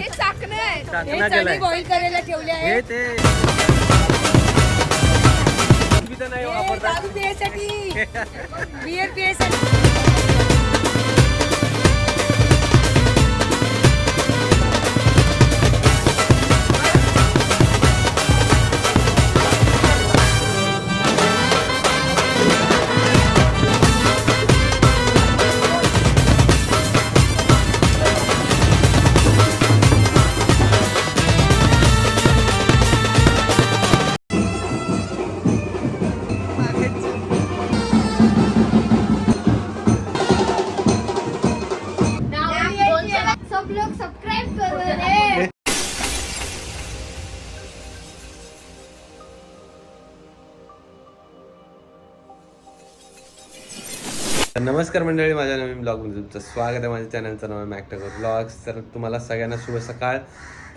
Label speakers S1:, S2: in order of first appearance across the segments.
S1: चाकणा केलाय
S2: बॉईल करायला ठेवले आहे
S1: हे ते मी तर नाही वापरतात
S2: दारू पिण्यासाठी बियर पिण्यासाठी
S3: सब लोग सब्सक्राइब करो रे।
S1: नमस्कार मंडळी, माझ्या नवीन ब्लॉगमध्ये तुमचं स्वागत आहे. माझ्या चॅनलचं नाव आहे मॅक्टकर ब्लॉग्स. तर तुम्हाला सगळ्यांना शुभ सकाळ.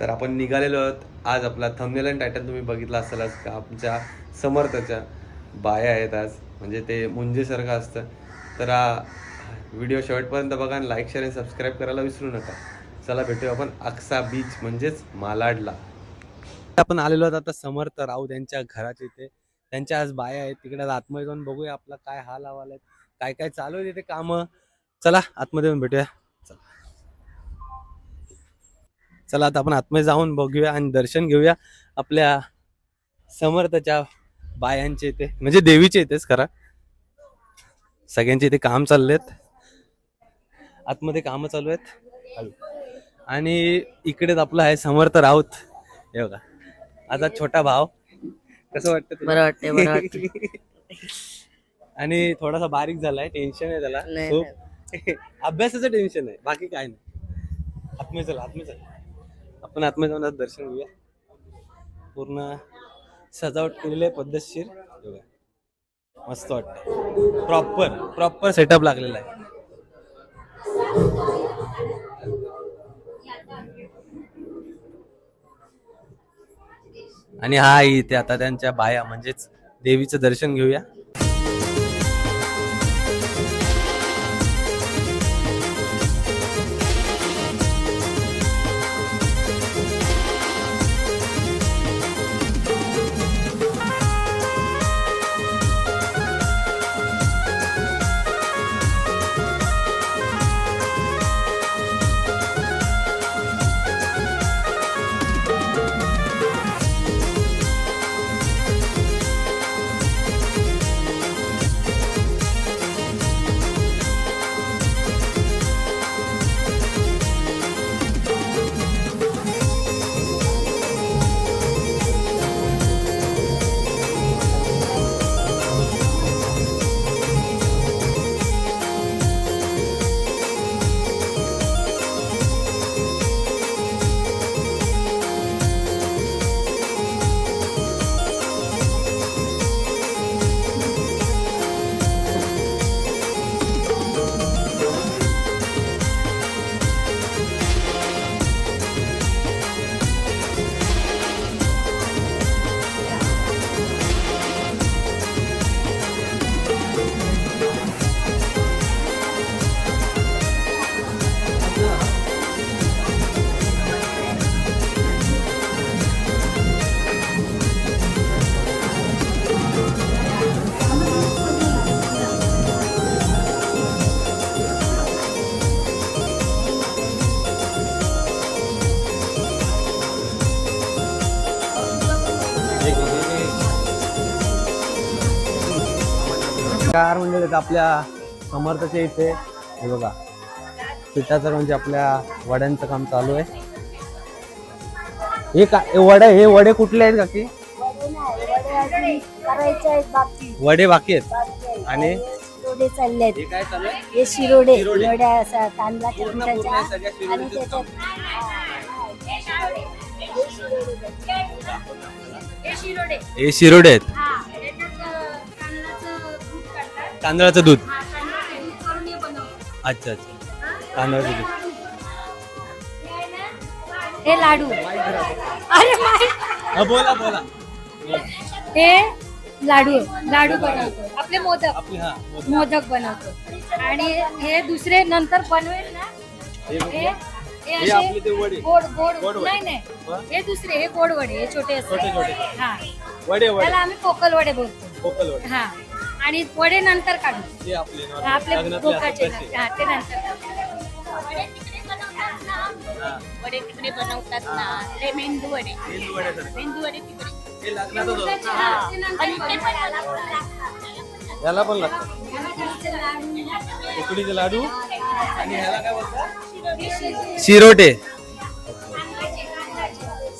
S1: तर आपण निघालेलो आहोत. आज आपला थंबनेल आणि टायटल तुम्ही बघितला असेलच का, आमच्या समर्थच्या बाया आहेत आज, म्हणजे ते मुंजेसारखं असतं. तर व्हिडिओ शेवटपर्यंत बघा आणि लाईक शेअर आणि सबस्क्राईब करायला विसरू नका. चला भेटूया आपण अक्सा बीच म्हणजेच मालाडला. आपण आलेलो आहोत आता समर्थ राऊत यांच्या घराच्या इथे. त्यांच्या आज बाया आहेत तिकडे. आतमध्ये जाऊन बघूया आपला काय हाल हवाल आहे, काय काय चालू आहे तिथे काम. चला आतमध्ये जाऊन भेटूया. चला आता आपण आतमध्ये जाऊन बघूया आणि दर्शन घेऊया आपल्या समर्थच्या बायांचे इथे, म्हणजे देवीचे इथेच खरा. सगळ्यांचे इथे काम चाललेत, आतमध्ये काम चालू आहेत. आणि इकडेच आपला आहे समर्थ राऊत. हे बघा आता छोटा भाव. कसं वाटतं?
S2: बरं वाटतंय, बरं वाटतंय.
S1: आणि थोडासा बारीक झालाय, टेन्शन आहे त्याला खूप. अभ्यासाचं टेन्शन आहे, बाकी काय नाही. आतमध्ये चला, आतमध्ये चला. आपण आतमध्ये जाऊन दर्शन घेऊया. पूर्ण सजावट केलेली आहे पद्धतशीर. मस्त वाटतं. प्रॉपर सेटअप लागलेला आहे. आणि हा इथे आता त्यांच्या बाया म्हणजेच देवीचं दर्शन घेऊया. कार म्हणजे आपल्या समर्थच्या इथे हे बघा पिठाचं म्हणजे आपल्या वड्यांचं काम चालू आहे. हे वडे कुठले आहेत काकी? वडे बाकी आहेत आणि
S2: चालले
S1: हे काय चालू आहे?
S2: हे शिरोडे
S1: शिरोडे.
S2: तांदळाच्या
S1: पूर्ण
S2: पिठाच्या
S1: सगळ्या
S2: आणि
S1: शिरोडीचं हे शिरोडे आहेत. तांदळाचं दूध. अच्छा तांदळाचं दूध.
S2: हे लाडू. अरे
S1: बोला
S2: हे लाडू बनवतो आपले मोदक.
S1: आपली
S2: मोदक बनवतो आणि हे दुसरे नंतर बनवेल ना, हे हे
S1: हे आपले ते वडे.
S2: असे गोड
S1: गोड
S2: गोड
S1: वडे.
S2: नाही
S1: वा.
S2: हे दुसरे हे गोड वडे हे छोटे असतात
S1: छोटे छोटे
S2: हा
S1: वडे वडे
S2: त्याला आम्ही पोकल वडे बोलतो
S1: पोकल वडे.
S2: हा आणि वडे नंतर काढू
S1: हे आपले normal
S2: हा, आपले
S1: लग्नातले
S2: भोकाचे
S1: असतात तसे.
S2: हा ते नंतर
S1: हा.
S3: वडे तिकडे बनवतात ना ते मेंदू वडे
S1: मेंदू वड्यासारखे.
S3: मेंदू वडे तिकडे
S1: हे लग्नातच होतं.
S2: हा, ते नंतर
S3: आणि
S2: करू.
S3: इकडे पण बनवतात.
S1: याला पण लागतं उकडीचे लाडू आणि ह्याला काय बोलतात शिरोटे.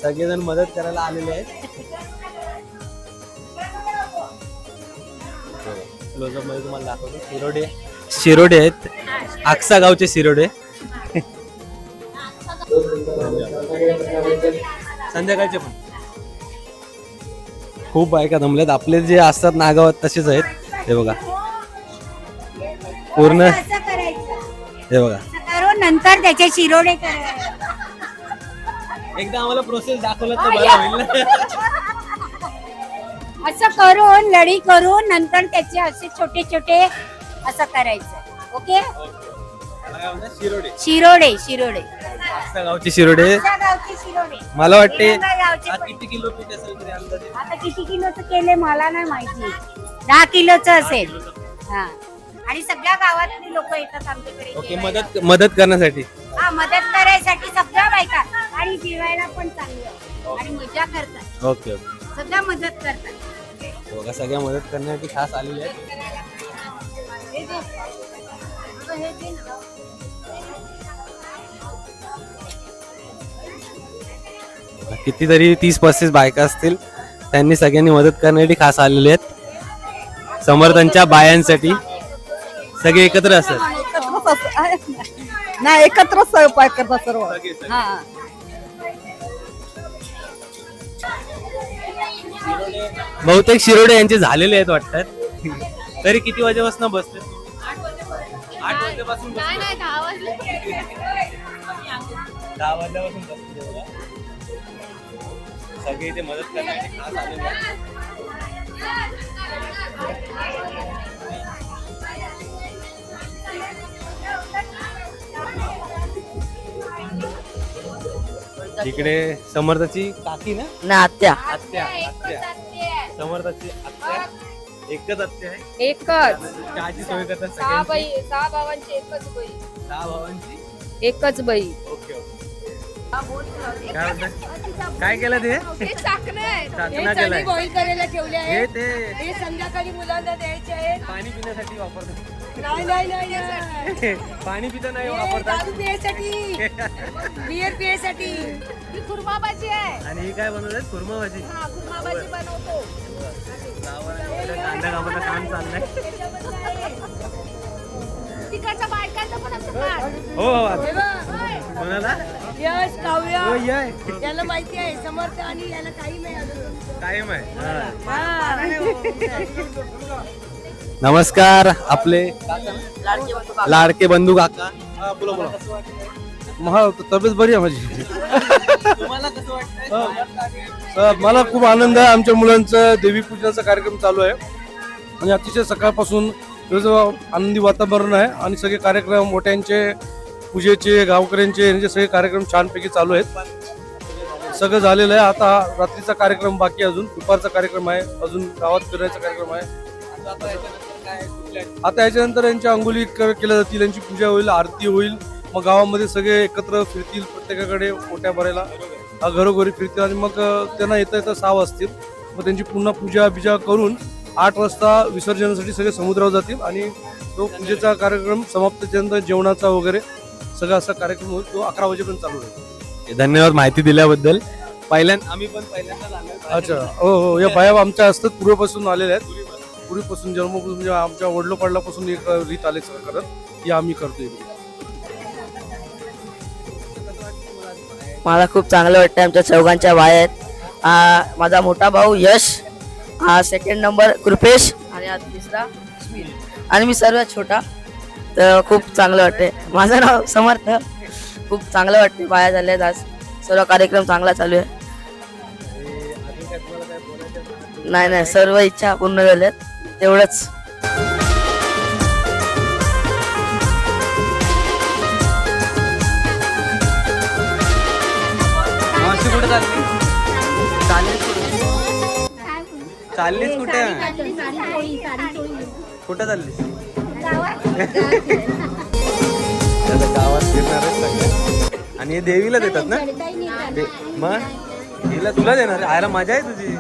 S1: सगळेजण मदत करायला आलेले आहेत. क्लोजअप मध्ये तुम्हाला दाखवतो शिरोडे. शिरोडे आहेत आक्सा गावचे शिरोडे. संध्याकाळचे पण खूप बायका जमल्यात. आपले जे असतात नागावात तसेच आहेत. हे बघा पूर्ण
S2: असं करायचं
S1: हे बघा.
S2: करून नंतर त्याचे शिरोडे करायचे
S1: एकदा आम्हाला प्रोसेस दाखवलं तर बरं होईल ना.
S2: असं करून लढी करून नंतर त्याचे असे छोटे छोटे असं करायचं ओके
S1: त्याला काय म्हणतात? शिरोडे.
S2: शिरोडे शिरोडे
S1: आक्सा गावचे शिरोडे.
S2: आमच्या गावचे शिरोडे
S1: मला वाटते
S2: निलंगा गावचे
S1: हा
S2: पण.
S1: किती किलो पीठ असेल तरी अंदाजे?
S2: आता किती किलोचं केले मला नाही माहिती 10 किलोचं असेल हा आणि सगळ्या गावातली लोक येतात आमच्याकडे
S1: ओके
S2: जेवायला.
S1: मदत करण्यासाठी.
S2: हा मदत करायसाठी सगळ्या बायका आणि जेवायला पण चांगलं आणि मजा करतात
S1: ओके ओके.
S2: सगळ्या मदत करतात
S1: बघा सगळ्या मदत करण्यासाठी खास आलेले आहेत.
S2: हे दे. अगं, हे दे ना.
S1: कितीतरी 30-35 बायका असतील. त्यांनी सगळ्यांनी मदत करण्यासाठी खास आलेले आहेत. समर्थांच्या बायांसाठी सगळे एकत्र असतात.
S4: नाही एकत्र स्वयंपाक करतात सर्व हा
S1: बहुतेक शिरोडे यांचे झालेले आहेत वाटतात. तरी किती वाजेपासून बसले? 8 वाजेपासून
S3: नाही नाही 10 वाजले
S1: 10 वाजल्यापासून बसले बघा. सगळे इथे मदत करण्यासाठी खास आलेले आहेत. इकडे समर्थाची काकी ना
S4: ना आत्या
S1: आत्या समर्थाची आत्या एकच आत्या आहे.
S5: एकच
S1: चहाची सोय करतात
S5: सहा
S1: सगळ्यांची.
S5: बाई 6 भावांची एकच बाई
S1: 6 भावांची.
S5: एकच बाई
S1: ओके ओके. काय म्हणतात? काय केलं ते
S5: हे चाकणं आहे.
S1: चाकणं
S5: हे
S1: केलंय.
S5: चणी बॉईल करायला ठेवले
S1: हे
S5: आहेत
S1: ते
S5: हे संध्याकाळी मुलांना द्यायचे आहेत
S1: पाणी पिण्यासाठी वापरतात.
S5: नाही नाही नाही नाही.
S1: पाणी पिता नाही
S5: हे
S1: वापरतात.
S5: दारू पिण्यासाठी बियर पिण्यासाठी ही खुर्मा भाजी आहे
S1: आणि ही काय बनवतात खुर्मा भाजी.
S5: हा खुर्मा भाजी बनवतो
S1: कांदा कामाचं काम चाललंय.
S5: तिकडच्या बायकांचं पण असं काढ.
S1: हो हो
S5: हे बघ.
S1: कोणाला
S5: यश काव्या
S1: हो याय
S5: याला माहिती आहे समर्थ आणि याला काही नाही अजून.
S1: कायम आहे.
S5: हा.
S1: नमस्कार आपले लाडके बंधू काका. बोला बोला.
S6: महा तब्येत बरी आहे माझी.
S1: तुम्हाला कसं वाटतंय?
S6: मला खूप आनंद आहे. आमच्या मुलांचा देवी पूजनाचा कार्यक्रम चालू आहे आणि अतिशय सकाळपासून त्याचं आनंदी वातावरण आहे आणि सगळे कार्यक्रम मोठ्यांचे पूजेचे गावकऱ्यांचे यांचे सगळे कार्यक्रम छानपैकी चालू आहेत. सगळं झालेलं आहे. आता रात्रीचा कार्यक्रम बाकी आहे, अजून दुपारचा कार्यक्रम आहे, अजून गावात फिरण्याचा कार्यक्रम आहे. आता याच्यानंतर यांच्या अंघोळी केल्या जातील, यांची पूजा होईल, आरती होईल. मग गावामध्ये सगळे एकत्र फिरतील, प्रत्येकाकडे ओट्या भरायला घरोघरी फिरतील आणि मग त्यांना येता येता 6 वाजतील. मग त्यांची पुन्हा पूजा बिजा करून 8 वाजता विसर्जनासाठी सगळे समुद्रावर जातील आणि तो पूजेचा कार्यक्रम समाप्त झाल्यानंतर जेवणाचा वगैरे सगळा असा कार्यक्रम होईल. तो 11 वाजेपर्यंत चालू राहील.
S1: धन्यवाद माहिती दिल्याबद्दल. आम्ही पण पहिल्यांदा
S6: अच्छा हो हो या बाया आमच्या असतात पूर्वीपासून आलेल्या आहेत. पूर्वीपासून जन्मपासून म्हणजे आमच्या वडिलोपाडलापासून एक रीत आले करत ही आम्ही करतोय.
S4: मला खूप चांगलं वाटतं. आमच्या चौघांच्या बाया आहेत. माझा मोठा भाऊ यश, हा सेकंड नंबर कृपेश आणि हा तिसरा स्मित आणि मी सर्वात छोटा. तर खूप चांगलं वाटते. माझं नाव समर्थ. खूप चांगलं वाटते. बाया झाल्यात आज. सर्व कार्यक्रम चांगला चालू आहे. नाही नाही सर्व इच्छा पूर्ण झाल्यात तेवढंच.
S1: कुठे चालली? चाललीस कुठे? कुठे चाललीस? आता गावात फिरणारच सगळं. आणि हे देवीला देतात ना? मग हिला तुला देणार? आयला मजा आहे तुझी.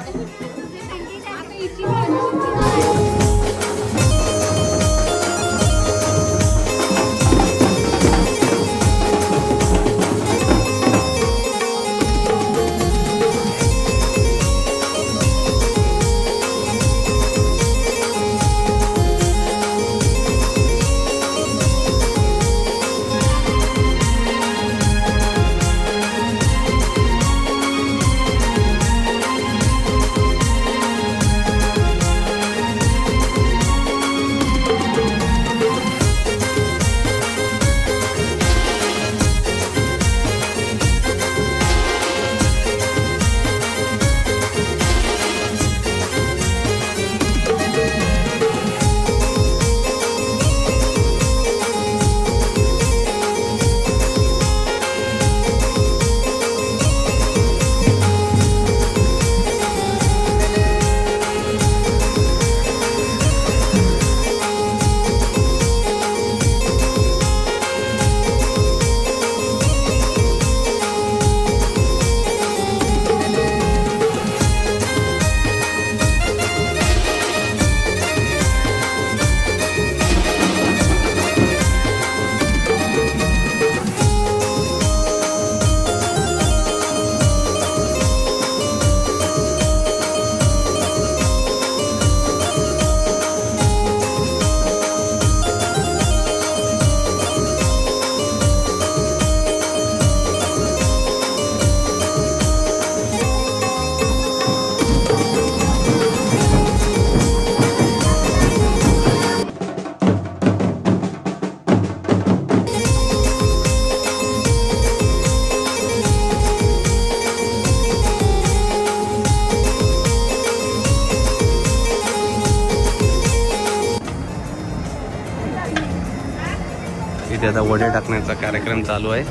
S1: इथे आता वडे टाकण्याचा कार्यक्रम चालू आहे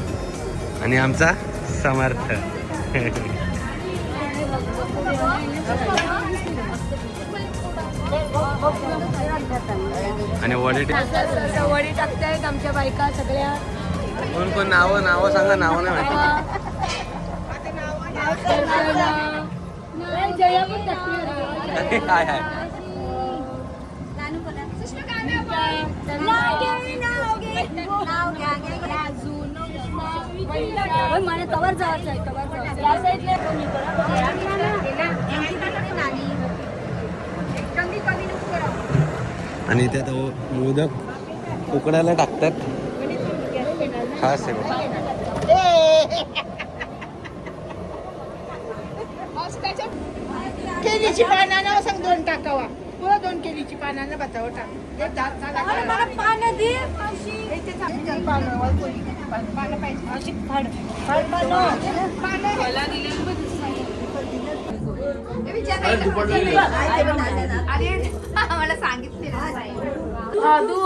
S1: आणि आमचा समर्थ आणि वडे
S5: वडी टाकतायत आमच्या बायका सगळ्या.
S1: कोण कोण नावं सांगा. नावं नाही माहिती.
S5: जया पण टाकते.
S1: हाय हाय.
S5: मला कवर जायचं आहे.
S1: आणि इथे आता मोदक उकडायला टाकतात. खास आहे बघा.
S5: केलीची पानानं सांग 2 टाकावा. पुढे 2 केलीची पानानं बतावं टाक. पानं दे. पानं पाहिजे. अशी फाड मला सांगितले करू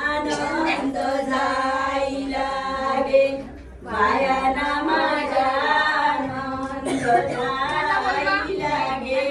S7: आनंद जाईला गे बायाना माझ्या आनंद जाईला गे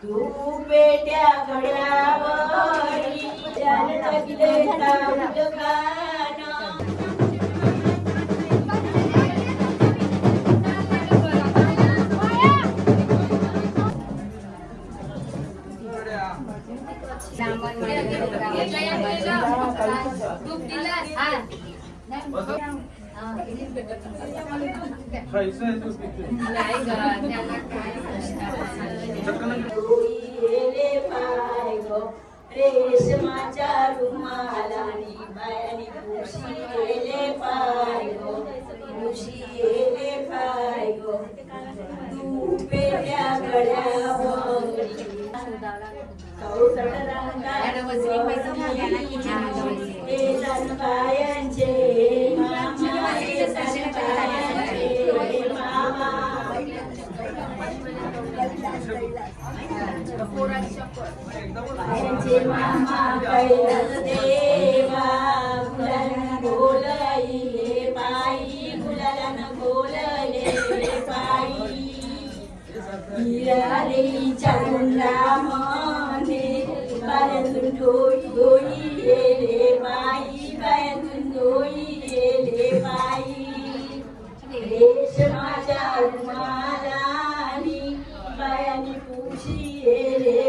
S7: तू पेट्या घड्यावरी रेशमाच्या रुमालानी बायानी पुशीले पाय गो पुशीले पाय गो तू पेट्या गड्यावरी कौसट रंगाचे बायांचे बायांचे मामा कैलास देवा गुलाला बोलले पायी गुलाला बोलले पायी हिरारीच्या गुंडा मने बायातून डोई डोई येले पायी बायातून डोई येले पायी रेशमाच्या रुमालानी बायानी पुशी येले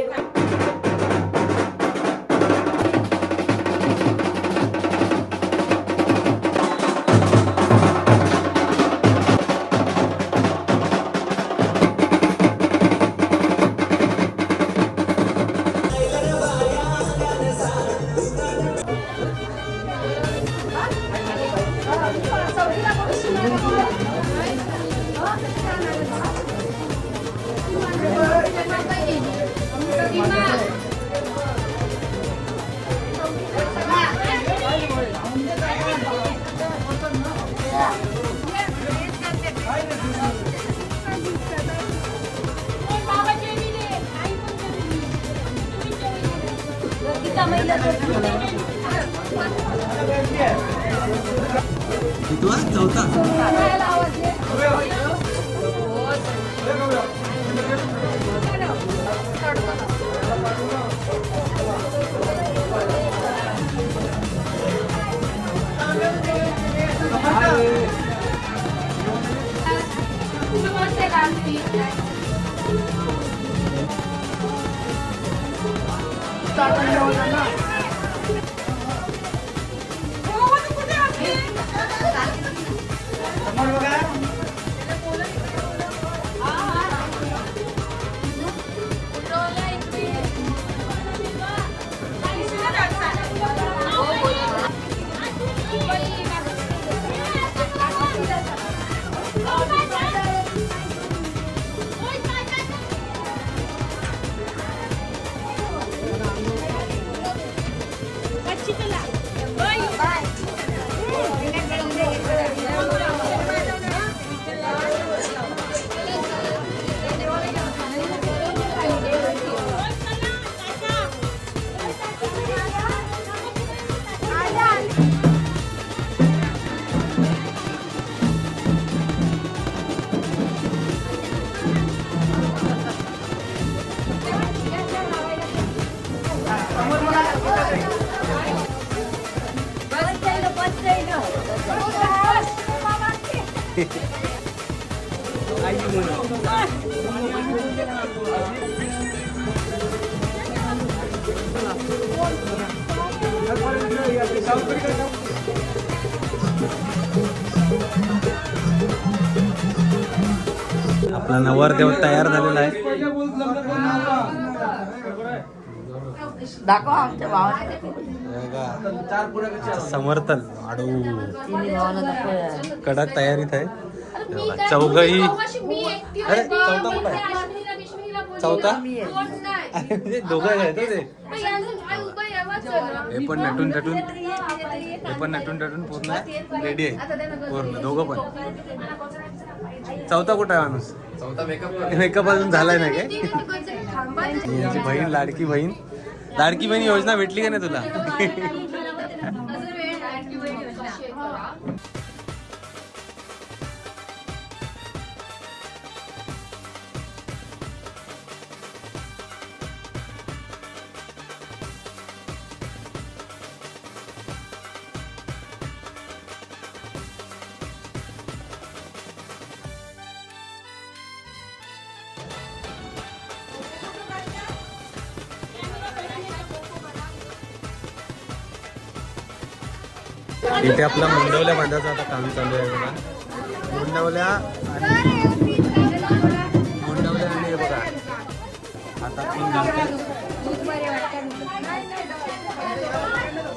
S6: आई
S1: आपला नवरदेव तयार झालेला आहे.
S4: दाखवा आमच्या भावाला
S1: समर्थन आडू
S4: तिन्ही भावाला दाखवा.
S1: कडक तयारीत आहे. चौघही अरे चौथा कुठं आहे? चौथा अरे म्हणजे दोघं आहेत ना ते. हे पण नटून नटून पूर्ण रेडी आहे पूर्ण दोघं पण. चौथा कुठं आहे माणूस? मेकअप अजून झालाय नाही काय? यांची बहीण लाडकी बहीण योजना भेटली का नाही तुला? इथे आपला मुंडवल्या बांधायचं आता काम चालू आहे बघा. मुंडवल्या आणि हे बघा आता तीन घालतात.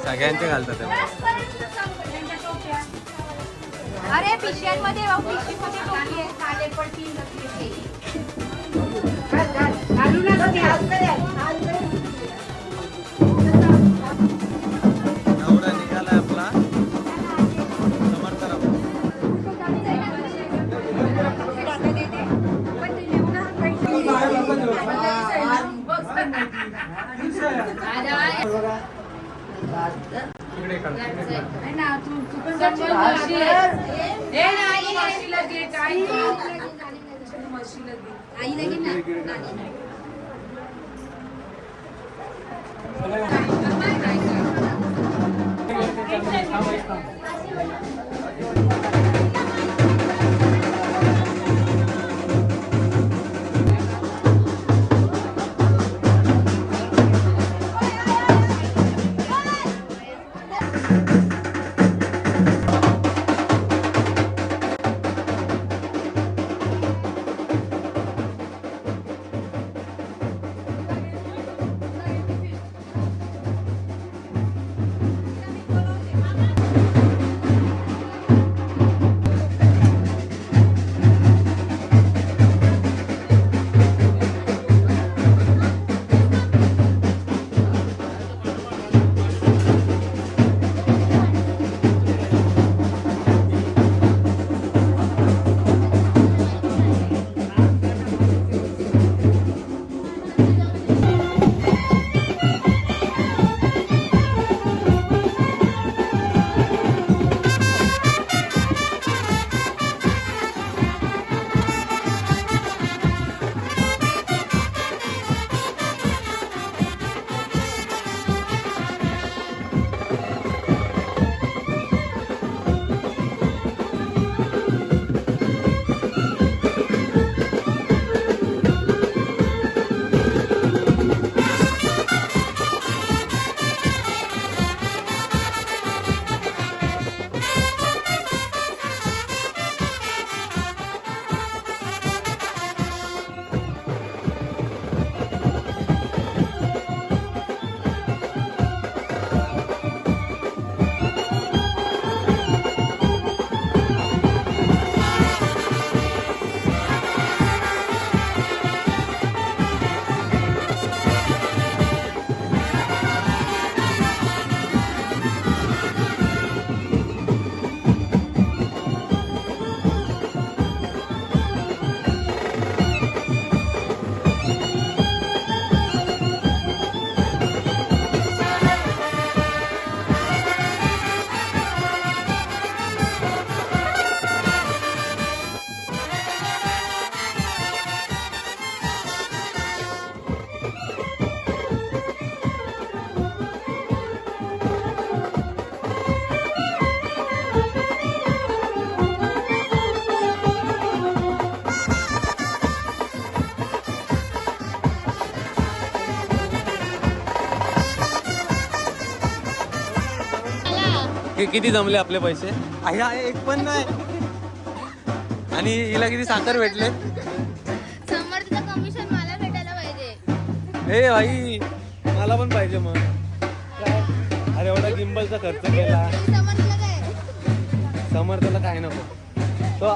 S1: सगळ्यांचे घालतात ते.
S3: अरे पिशव्यांमध्ये पिशवीमध्ये टोपी आहे. काले पण तीन
S1: नवरा निघालाय आपला समर्थन. किती जमले आपले पैसे? आहे एक पण नाही. आणि हिला किती साखर भेटले? हे भाई मला पण पाहिजे मग काय. अरे एवढा गिंबलचा खर्च केला, समर्थला काय नको तो.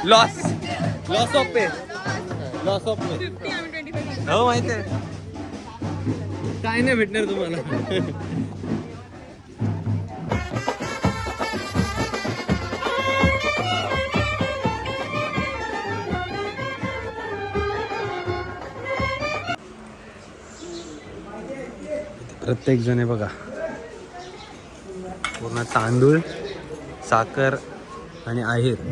S1: Loss loss of pay, loss of pay. हो माहिती आहे, काय नाही भेटणार तुम्हाला. प्रत्येक जण बघा पूर्ण तांदूळ, साखर आणि आहेर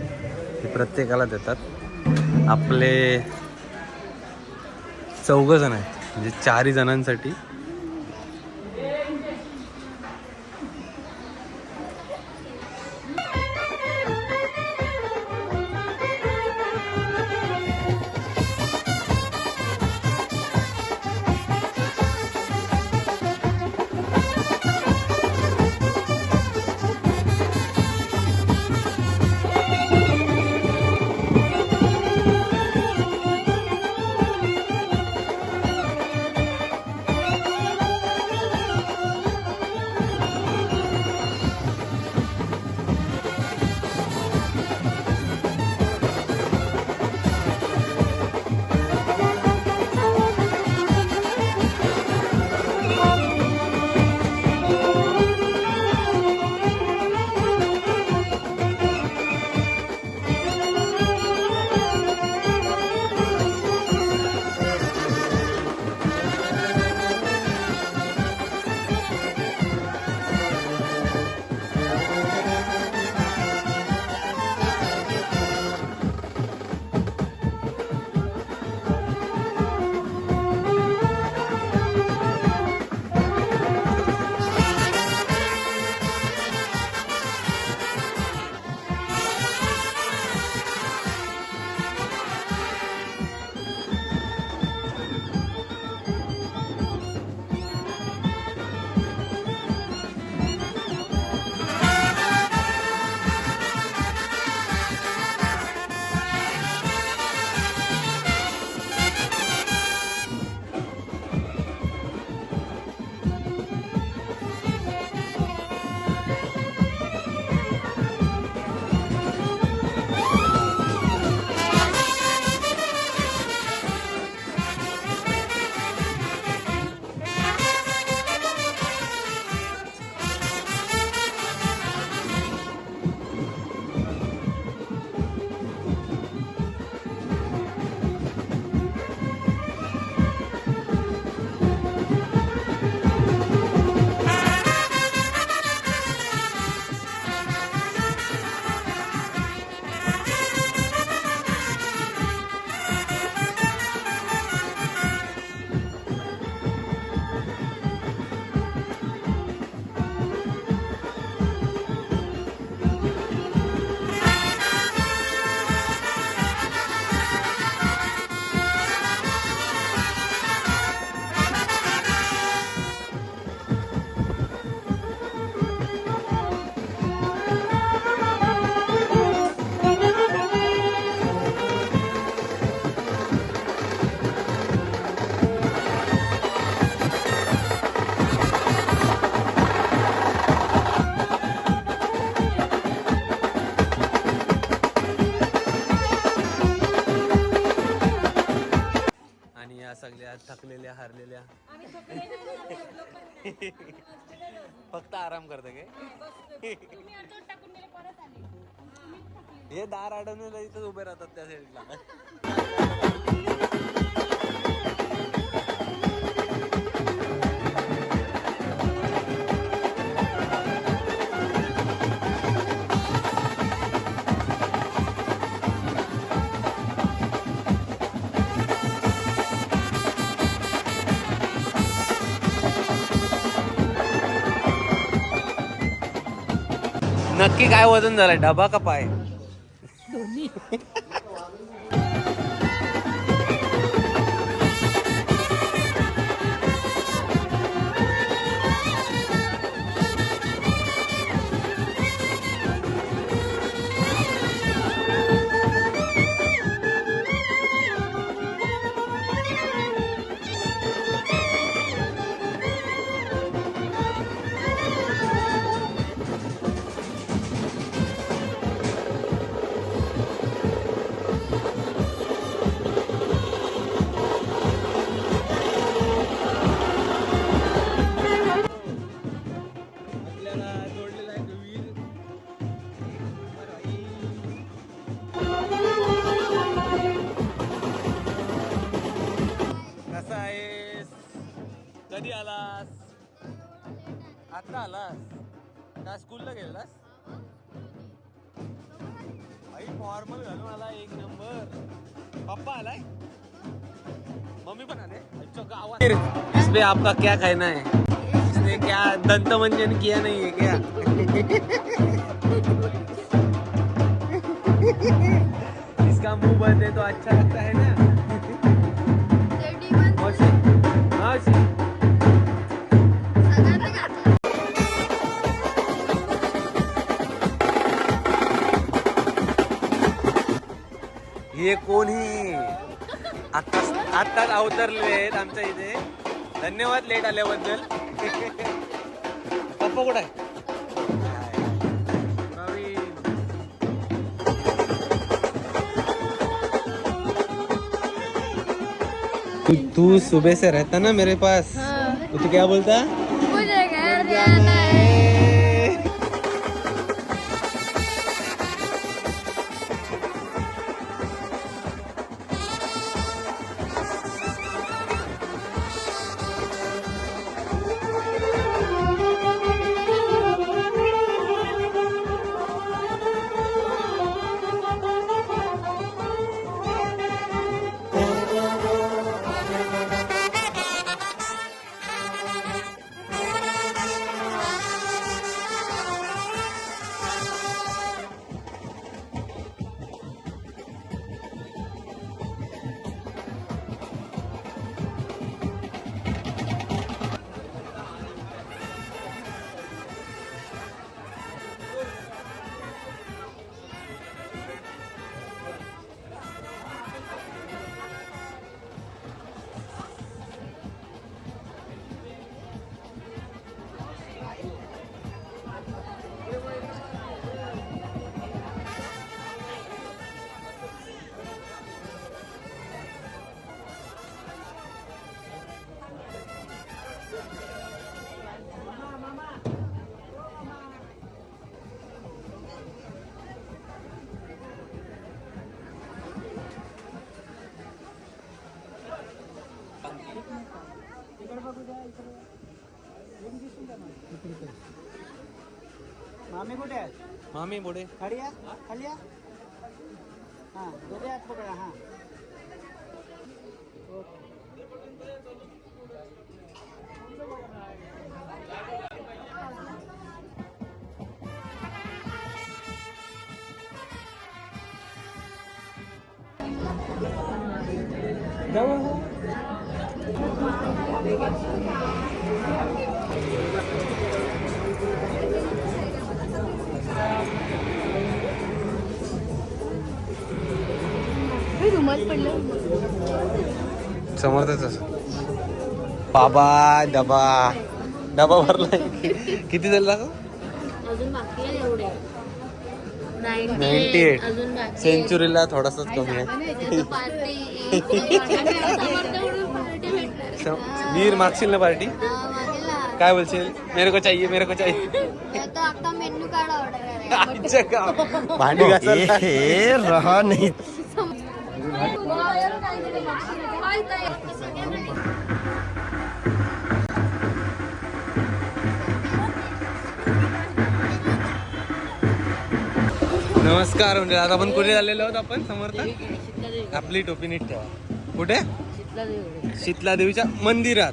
S1: हे प्रत्येकाला देतात. आपले 4 जण आहेत, म्हणजे 4 जणांसाठी. सगळ्या थकलेल्या हारलेल्या फक्त आराम करते काय हे दार अडवून इथंच उभे राहतात त्या साईडला. नक्की काय वजन झालंय, डबा का पाय? आता आलास का स्कूलला गेलास? आई फॉर्मल घालून आला एक नंबर. पप्पा आलाय, मम्मी पण आले. अच्छा गावात इसमें आपका क्या कहना है? इसने क्या दंत मंजन किया नहीं है क्या? इसका मुंह बंद है तो अच्छा लगता है ना. मौसी, मौसी. हे कोणी आत्ताच अवतरले आहेत आमच्या इथे. धन्यवाद लेट आल्याबद्दल. पप्पा कुठं आहे? तू सुबह से रहता ना मेरे पास. तो तू क्या बोलता? मुझे घर जाना है.
S8: मामी कुठे आहे?
S1: मामी पुढे.
S8: खाली या, खाली या. हां, दोघे हात पकडा. हां,
S1: समर्थच असं. बाबा डबा डबा भरलाय. किती झाला?
S3: अजून बाकी आहे एवढे
S1: 98. सेंचुरीला थोडासाच कमी आहे. वीर मागशील ना पार्टी? काय बोलशील? मेरे को चाहिए, मेरे को चाहिए.
S3: मेन्यू कार्ड ऑर्डर
S1: अच्छा का भांडी घासायला
S8: रहा नाही.
S1: नमस्कार. म्हणजे आता आपण कुठे झालेलो आहोत? आपण समर्थ. आपली टोपी नीट ठेवा. कुठे? शीतला देवीच्या मंदिरात.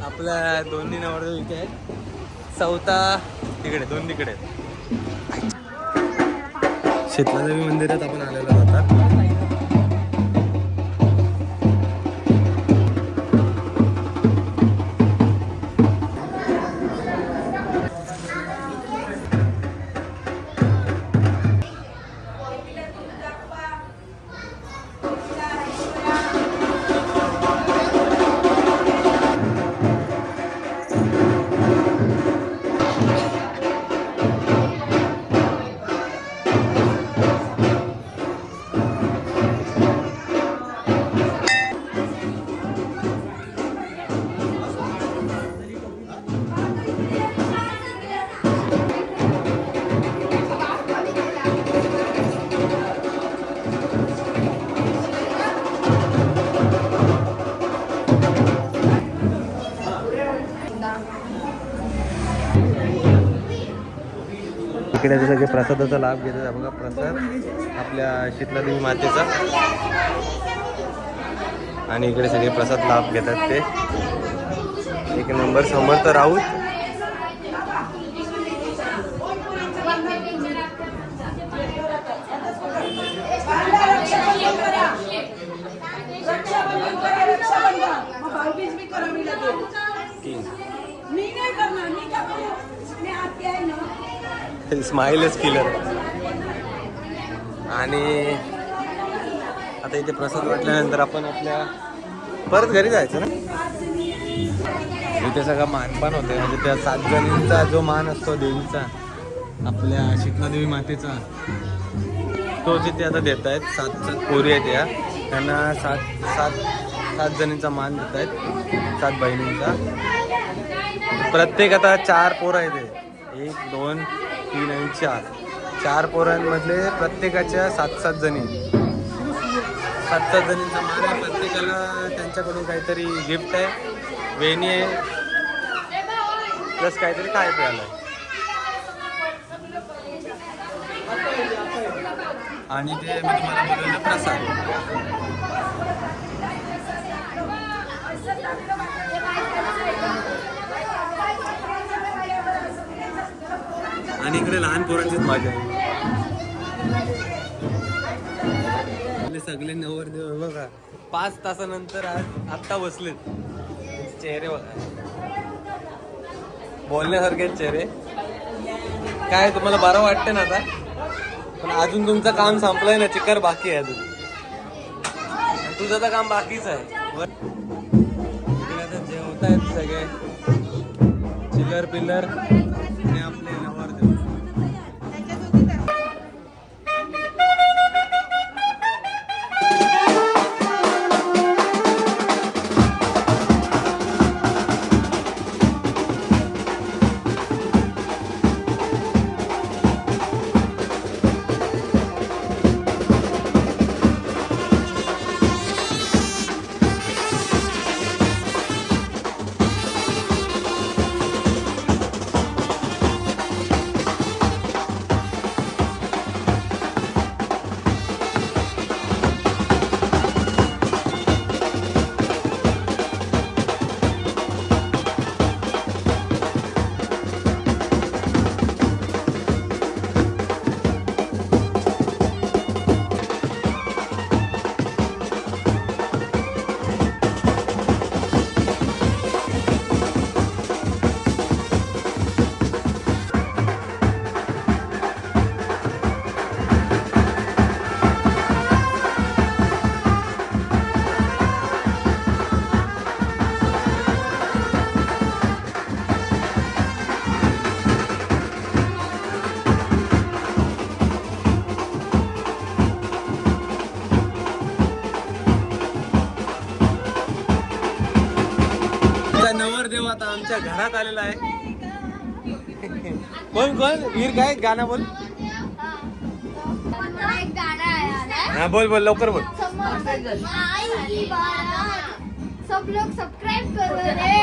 S1: आपल्या दोन्ही नवरदेव इथे आहेत. चौथा तिकडे, दोन तिकडे आहेत. शीतला देवी मंदिरात आपण आलेलो आहोत आता. इकडे ते सगळे प्रसादाचा लाभ घेतात. बघा प्रसाद आपल्या शीतलादेवी मातेचा, आणि इकडे सगळे प्रसाद लाभ घेतात ते. एक नंबर समर्थ राऊत. स्माईलच किलर. आणि आता इथे प्रसाद वाटल्यानंतर आपण आपल्या परत घरी जायचं ना. इथे सगळं मानपान होते, म्हणजे त्या 7 जणींचा जो मान असतो देवीचा, आपल्या शीतलादेवी मातेचा, तो जिथे आता देत आहेत. 7 पोरी आहेत या, त्यांना 7 जणींचा मान देत आहेत, 7 बहिणींचा. प्रत्येक आता 4 पोरं आहेत. 1 2 3 आणि 4 पोरांमधले प्रत्येकाच्या 7 जणी, 7 जणींचा मान आहे. प्रत्येकाला त्यांच्याकडून काहीतरी गिफ्ट आहे, वेणी आहे, प्लस काहीतरी काय प्यायला आहे. आणि ते मी तुम्हाला बोलवलं प्रसाद. आणि इकडे लहान पोरांचीच मजा आहे. सगळे नवरदेव बघा 5 तासानंतर आत्ता बसलेत. चेहरे बघा, बोलण्यासारखे चेहरे. काय तुम्हाला बरं वाटतं ना आता? पण अजून तुमचं काम संपलंय ना, चिकर बाकी आहे अजून. तुझं तर काम बाकीच आहे. इकडे आता जेवतायत सगळे चिलर पिल्लर आणि आपले नवरदेव. नवरदेव आता आमच्या घरात आलेला आहे. कोण वीर काय गाणं बोल. हा बोल लवकर बोल.
S3: सब लोग सब्सक्राइब करो रे.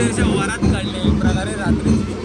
S1: अशा वरात काढले एक प्रकारे रात्रीची.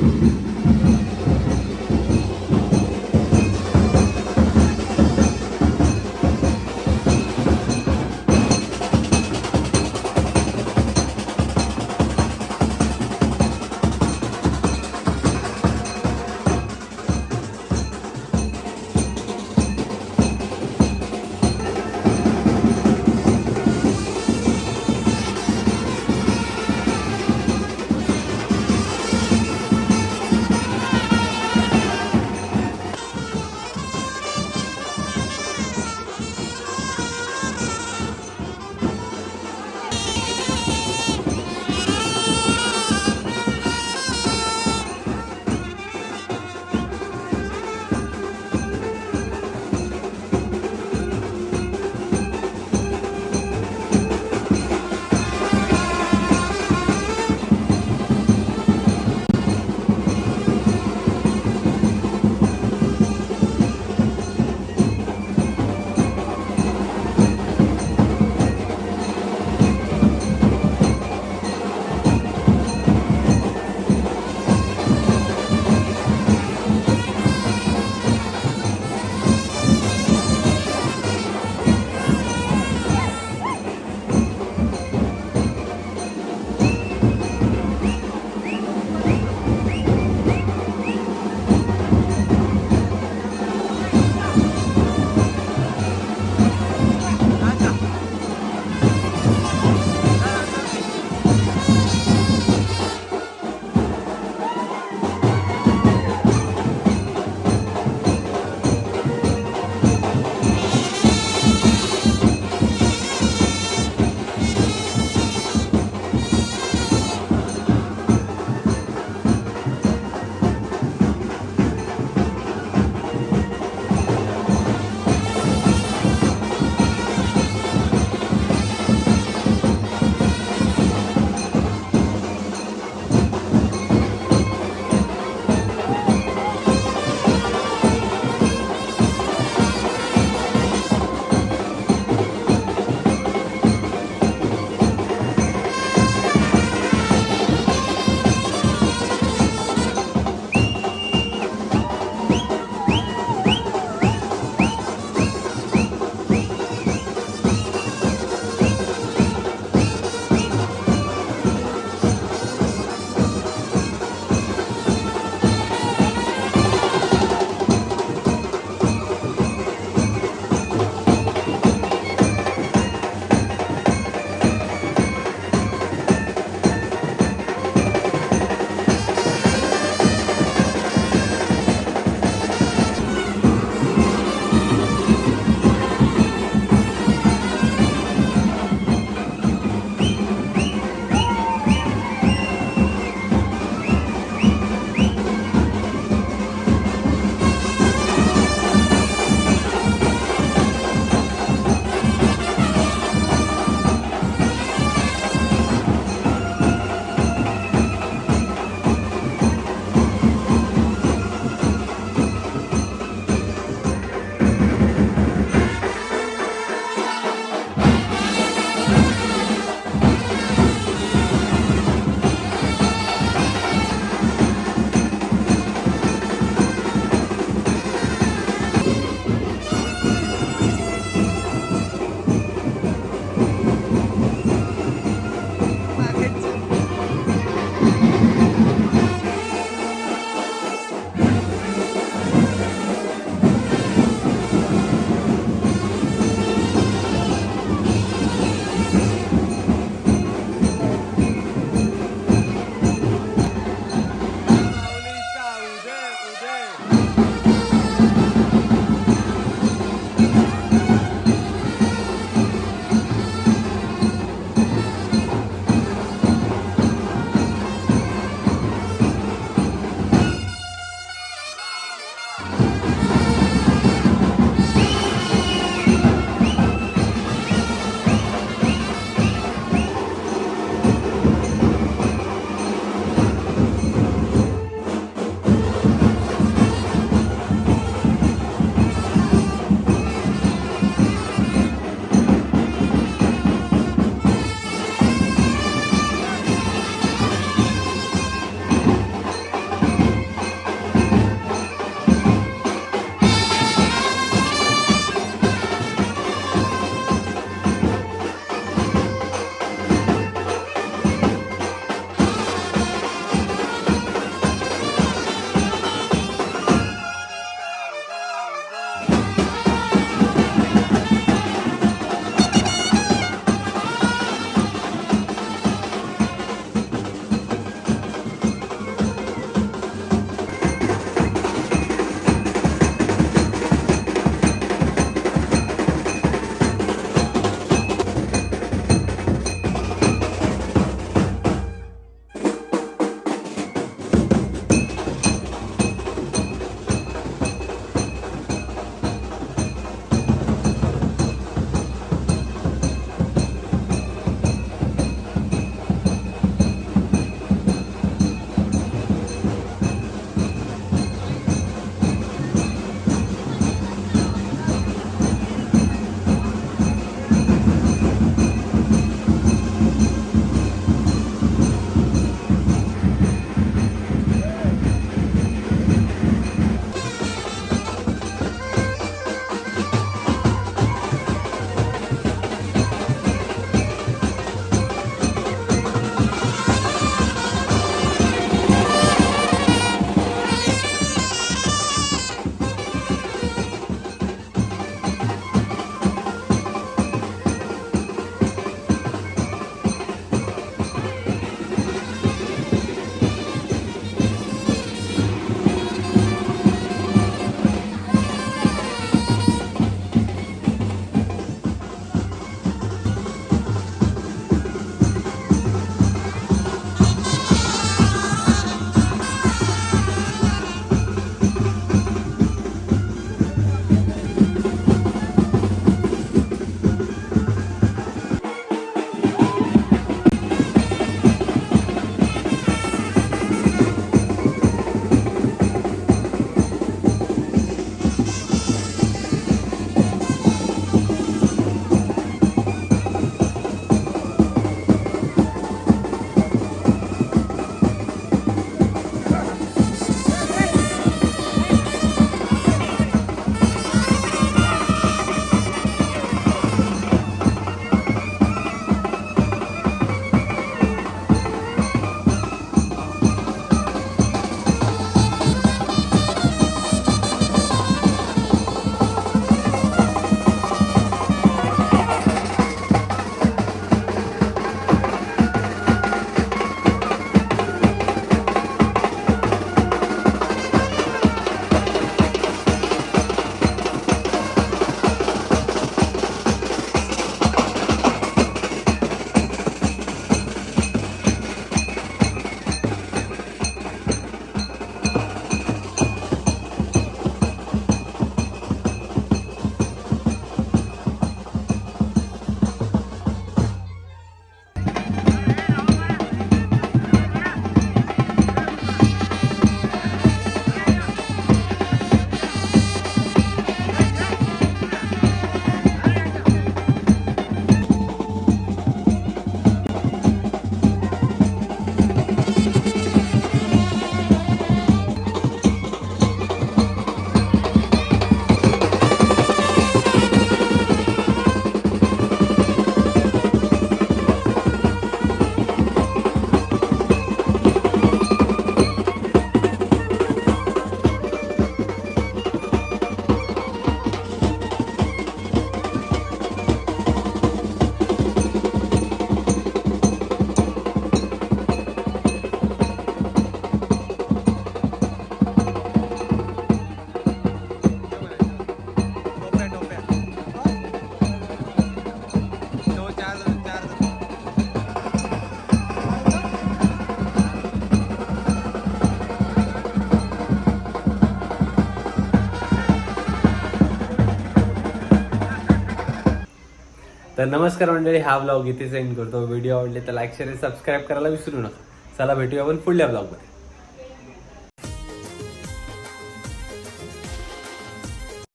S1: तर नमस्कार मंडळी, हा ब्लॉग इथे सेंड करतो. व्हिडिओ आवडले तर लाईक शेअर सबस्क्राईब करायला विसरू नका. चला भेटूया आपण पुढल्या ब्लॉगमध्ये.